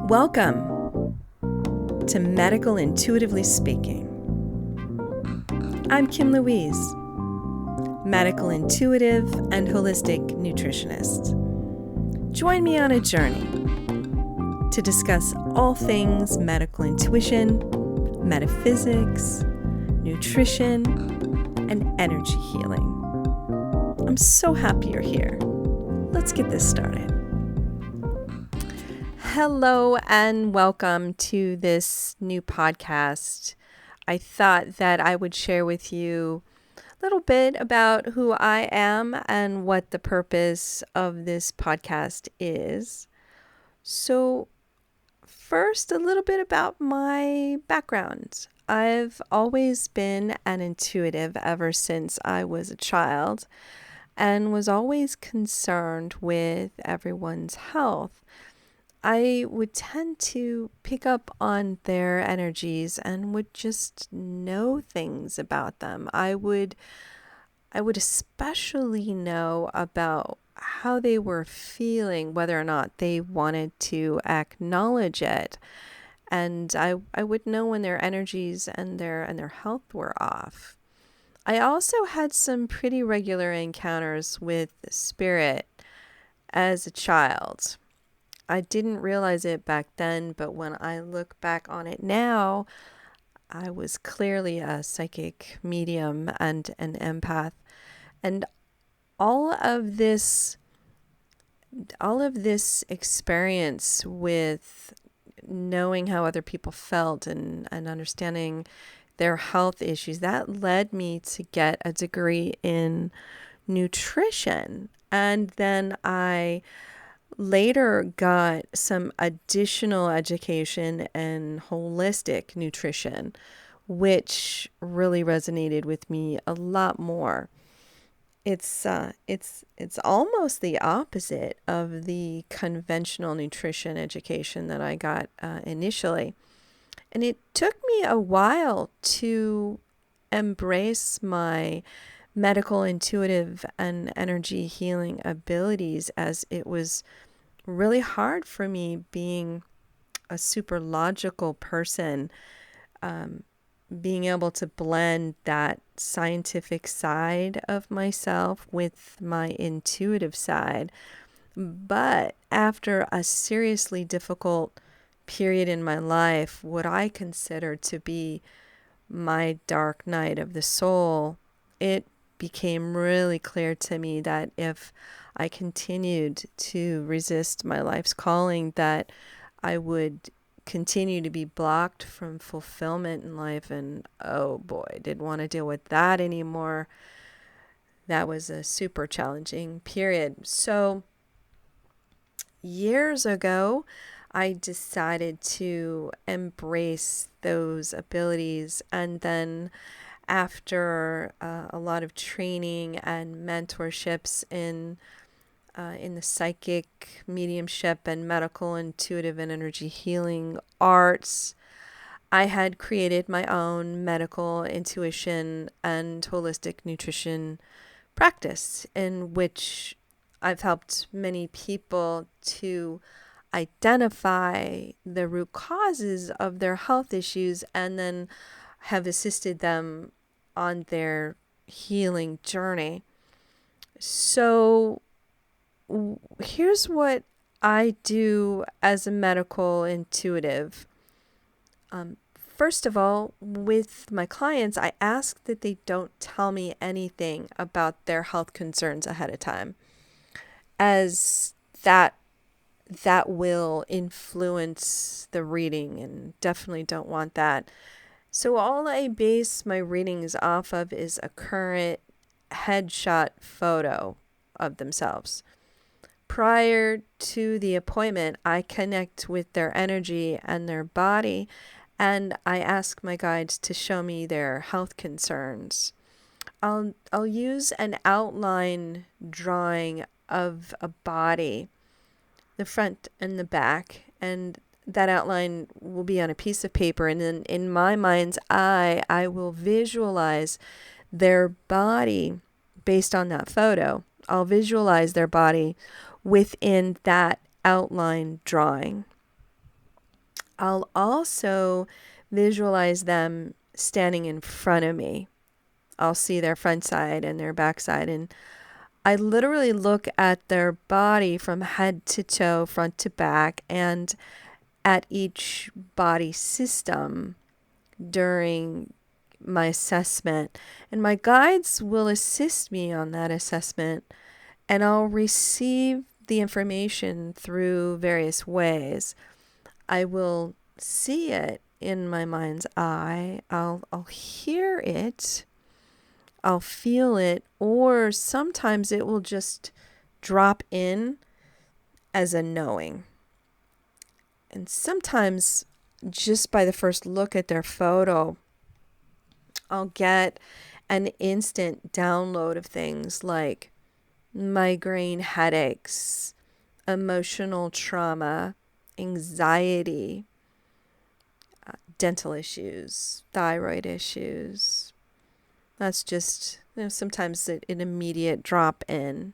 Welcome to Medical Intuitively Speaking. I'm Kim Louise, medical intuitive and holistic nutritionist. Join me on a journey to discuss all things medical intuition, metaphysics, nutrition, and energy healing. I'm so happy you're here. Let's get this started. Hello and welcome to this new podcast. I thought that I would share with you a little bit about who I am and what the purpose of this podcast is. So first, a little bit about my background. I've always been an intuitive ever since I was a child and was always concerned with everyone's health. I would tend to pick up on their energies and would just know things about them. I would especially know about how they were feeling, whether or not they wanted to acknowledge it. And I would know when their energies and their health were off. I also had some pretty regular encounters with spirit as a child. I didn't realize it back then, but when I look back on it now, I was clearly a psychic medium and an empath. And all of this experience with knowing how other people felt and understanding their health issues, that led me to get a degree in nutrition. And then I later got some additional education in holistic nutrition, which really resonated with me a lot more. It's almost the opposite of the conventional nutrition education that I got initially. And it took me a while to embrace my medical intuitive and energy healing abilities, as it was really hard for me, being a super logical person, being able to blend that scientific side of myself with my intuitive side. But after a seriously difficult period in my life, what I consider to be my dark night of the soul, it became really clear to me that if I continued to resist my life's calling, that I would continue to be blocked from fulfillment in life. And oh boy, I didn't want to deal with that anymore. That was a super challenging period. So years ago, I decided to embrace those abilities, and then after a lot of training and mentorships in the psychic, mediumship, and medical, intuitive, and energy healing arts, I had created my own medical intuition and holistic nutrition practice, in which I've helped many people to identify the root causes of their health issues and then have assisted them on their healing journey. So here's what I do as a medical intuitive. First of all, with my clients, I ask that they don't tell me anything about their health concerns ahead of time, as that will influence the reading, and definitely don't want that. So all I base my readings off of is a current headshot photo of themselves. Prior to the appointment, I connect with their energy and their body, and I ask my guides to show me their health concerns. I'll use an outline drawing of a body, the front and the back, and that outline will be on a piece of paper, and then in my mind's eye, I will visualize their body based on that photo. I'll visualize their body within that outline drawing. I'll also visualize them standing in front of me. I'll see their front side and their back side, and I literally look at their body from head to toe, front to back, and at each body system during my assessment. And my guides will assist me on that assessment, and I'll receive the information through various ways. I will see it in my mind's eye. I'll hear it. I'll feel it, or sometimes it will just drop in as a knowing. And sometimes just by the first look at their photo, I'll get an instant download of things like migraine headaches, emotional trauma, anxiety, dental issues, thyroid issues. That's just, sometimes an immediate drop in.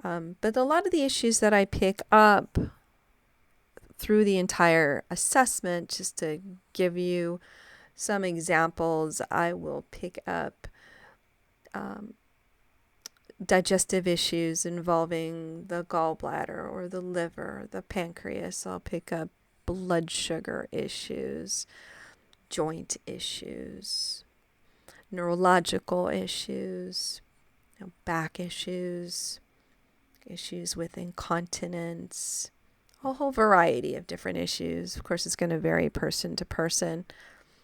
But a lot of the issues that I pick up through the entire assessment, just to give you some examples, I will pick up digestive issues involving the gallbladder or the liver, the pancreas. I'll pick up blood sugar issues, joint issues, neurological issues, back issues, issues with incontinence, a whole variety of different issues. Of course, it's going to vary person to person.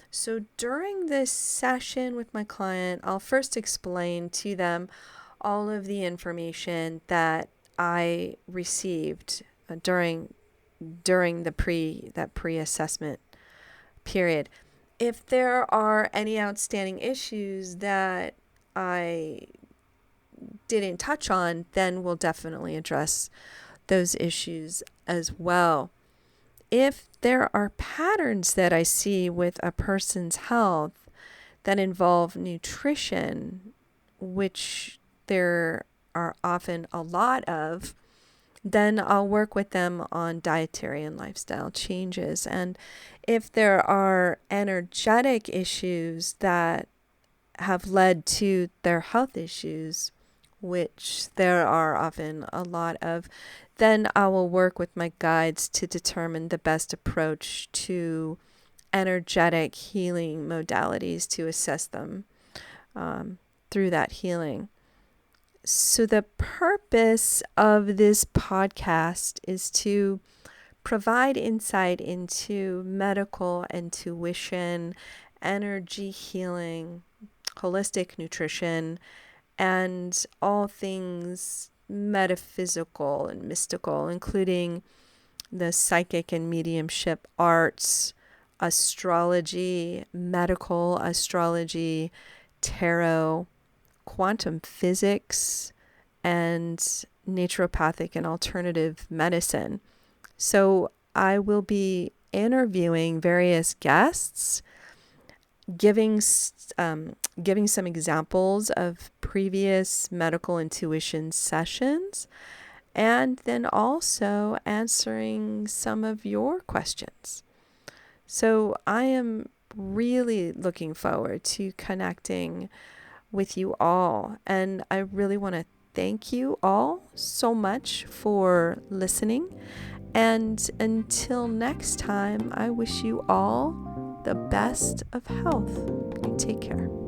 So during this session with my client, I'll first explain to them all of the information that I received during the pre-assessment period. If there are any outstanding issues that I didn't touch on, then we'll definitely address those issues as well. If there are patterns that I see with a person's health that involve nutrition, which there are often a lot of, then I'll work with them on dietary and lifestyle changes. And if there are energetic issues that have led to their health issues, which there are often a lot of, then I will work with my guides to determine the best approach to energetic healing modalities to assess them through that healing. So the purpose of this podcast is to provide insight into medical intuition, energy healing, holistic nutrition, and all things metaphysical and mystical, including the psychic and mediumship arts, astrology, medical astrology, tarot, quantum physics, and naturopathic and alternative medicine. So I will be interviewing various guests, giving some examples of previous medical intuition sessions, and then also answering some of your questions. So I am really looking forward to connecting with you all, and I really want to thank you all so much for listening. And until next time, I wish you all the best of health. You take care.